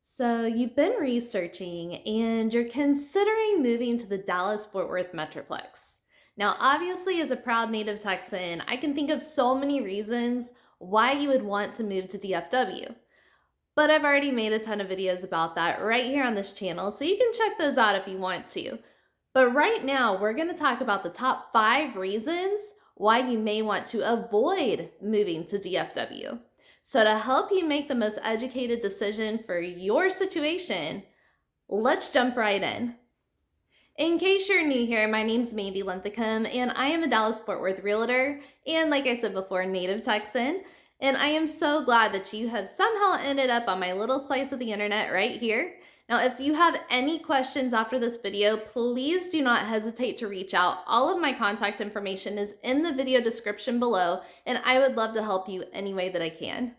So, you've been researching and you're considering moving to the Dallas-Fort Worth Metroplex. Now, obviously, as a proud native Texan, I can think of so many reasons why you would want to move to DFW. But I've already made a ton of videos about that right here on this channel, so you can check those out if you want to. But right now, we're going to talk about the top 5 reasons why you may want to avoid moving to DFW. So to help you make the most educated decision for your situation, let's jump right in. In case you're new here, my name's Mandy.Linthicum, and I am a Dallas-Fort Worth realtor, and like I said before, native Texan. And I am so glad that you have somehow ended up on my little slice of the internet right here. Now, if you have any questions after this video, please do not hesitate to reach out. All of my contact information is in the video description below, and I would love to help you any way that I can.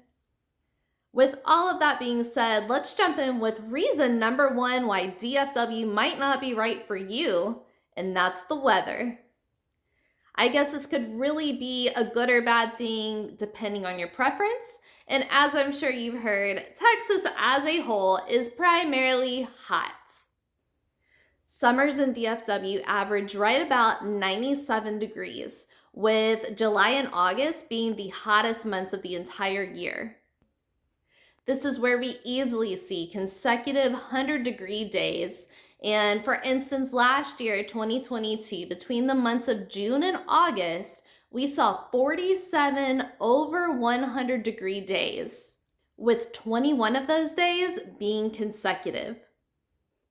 With all of that being said, let's jump in with reason number 1 why DFW might not be right for you, and that's the weather. I guess this could really be a good or bad thing depending on your preference. And as I'm sure you've heard, Texas as a whole is primarily hot. Summers in DFW average right about 97 degrees, with July and August being the hottest months of the entire year. This is where we easily see consecutive 100-degree days. And for instance, last year, 2022, between the months of June and August, we saw 47 over 100-degree days, with 21 of those days being consecutive.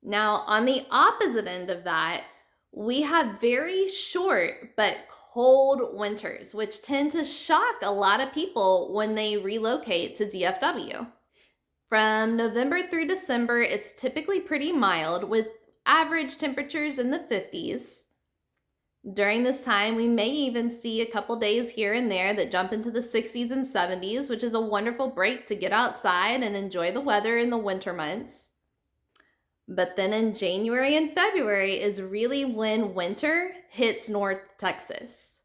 Now, on the opposite end of that, we have very short but cold winters, which tend to shock a lot of people when they relocate to DFW. From November through December, it's typically pretty mild with average temperatures in the 50s. During this time, we may even see a couple days here and there that jump into the 60s and 70s, which is a wonderful break to get outside and enjoy the weather in the winter months. But then in January and February is really when winter hits North Texas.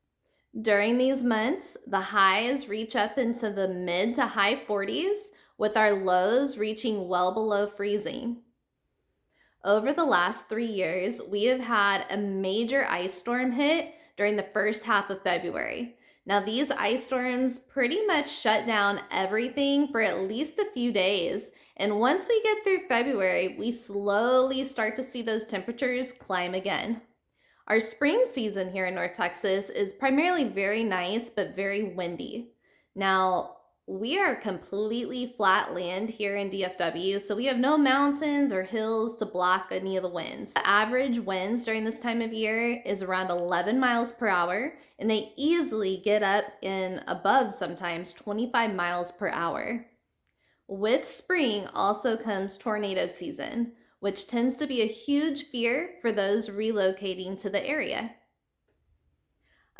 During these months, the highs reach up into the mid to high 40s, with our lows reaching well below freezing. Over the last 3 years, we have had a major ice storm hit during the first half of February. Now, these ice storms pretty much shut down everything for at least a few days. And once we get through February, we slowly start to see those temperatures climb again. Our spring season here in North Texas is primarily very nice, but very windy. Now, we are completely flat land here in DFW, so we have no mountains or hills to block any of the winds. The average winds during this time of year is around 11 miles per hour, and they easily get up in above sometimes 25 miles per hour. With spring also comes tornado season, which tends to be a huge fear for those relocating to the area.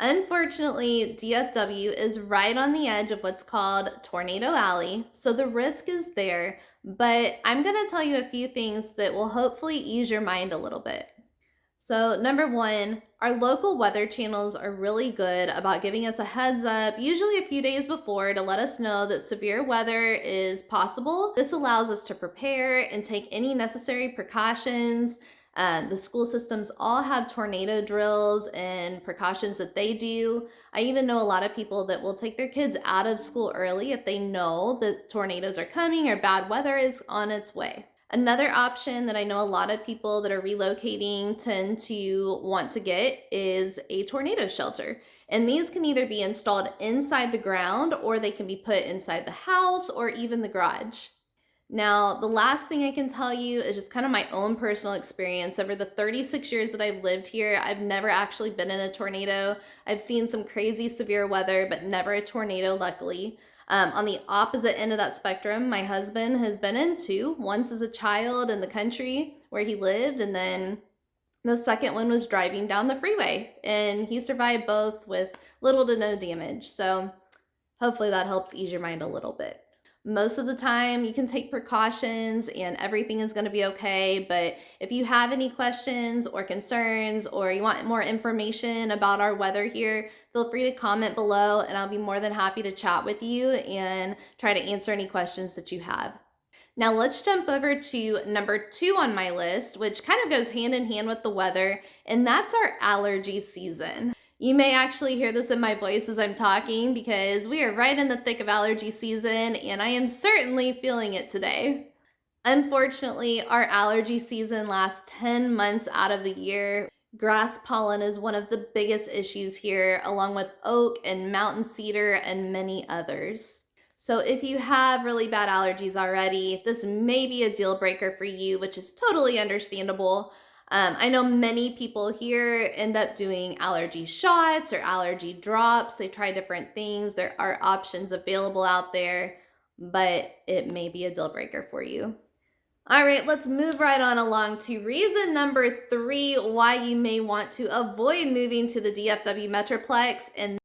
Unfortunately, DFW is right on the edge of what's called Tornado Alley, so the risk is there, but I'm going to tell you a few things that will hopefully ease your mind a little bit. So number 1, our local weather channels are really good about giving us a heads up, usually a few days before, to let us know that severe weather is possible. This allows us to prepare and take any necessary precautions. The school systems all have tornado drills and precautions that they do. I even know a lot of people that will take their kids out of school early if they know that tornadoes are coming or bad weather is on its way. Another option that I know a lot of people that are relocating tend to want to get is a tornado shelter. And these can either be installed inside the ground or they can be put inside the house or even the garage. Now, the last thing I can tell you is just kind of my own personal experience. Over the 36 years that I've lived here, I've never actually been in a tornado. I've seen some crazy severe weather, but never a tornado, luckily. On the opposite end of that spectrum, my husband has been in 2, once as a child in the country where he lived, and then the second one was driving down the freeway, and he survived both with little to no damage. So hopefully that helps ease your mind a little bit. Most of the time you can take precautions and everything is going to be okay. But if you have any questions or concerns, or you want more information about our weather here, feel free to comment below and I'll be more than happy to chat with you and try to answer any questions that you have. Now let's jump over to number 2 on my list, which kind of goes hand in hand with the weather, and that's our allergy season. You may actually hear this in my voice as I'm talking because we are right in the thick of allergy season, and I am certainly feeling it today. Unfortunately, our allergy season lasts 10 months out of the year. Grass pollen is one of the biggest issues here, along with oak and mountain cedar and many others. So if you have really bad allergies already, this may be a deal breaker for you, which is totally understandable. I know many people here end up doing allergy shots or allergy drops. They try different things. There are options available out there, but it may be a deal breaker for you. All right, let's move right on along to reason number 3 why you may want to avoid moving to the DFW Metroplex, and